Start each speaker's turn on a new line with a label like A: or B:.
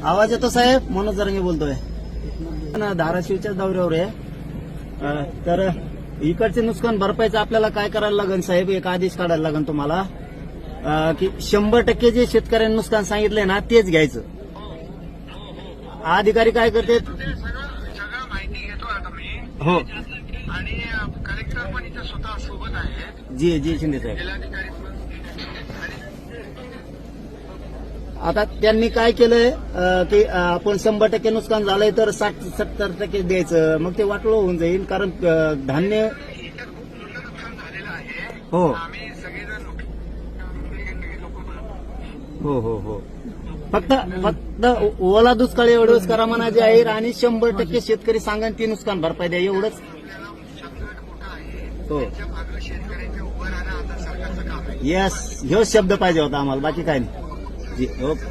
A: आवाज येतो साहेब? मनोज जरंगे बोलतोय. धाराशिवच्याच दौऱ्यावर आहे. तर इकडचे नुकसान भरपाईचं आपल्याला काय करायला लागेल साहेब? एक आदेश काढायला लागेल तुम्हाला की 100% जे शेतकऱ्यांनी नुकसान सांगितलंय ना तेच घ्यायचं. अधिकारी काय करते?
B: सगळं माहिती घेतो आता मी.
A: हो
B: आणि कलेक्टर पण इथे स्वतः सोबत आहेत.
A: जी शिंदे साहेब.
B: जिल्हाधिकारी
A: आता त्यांनी काय केलंय की आपण 100% नुकसान झालंय तर 60-70% द्यायचं. मग ते वाटलं होऊन जाईल कारण धान्य
B: इतर खूप मोठं नुकसान झालेलं आहे.
A: हो
B: आम्ही सगळेजण
A: हो फक्त ओला दुष्काळ एवढंच करा म्हणा जाहीर आणि 100% शेतकरी सांगा ती नुकसान भरपाई द्या एवढंच.
B: संकट मोठं आहे.
A: हो
B: त्या मागं शेतकऱ्यांच्या उभं राहणं आता सरकारचं काम आहे.
A: येस ह्योच शब्द पाहिजे होता आम्हाला, बाकी काय नाही. जी ओके.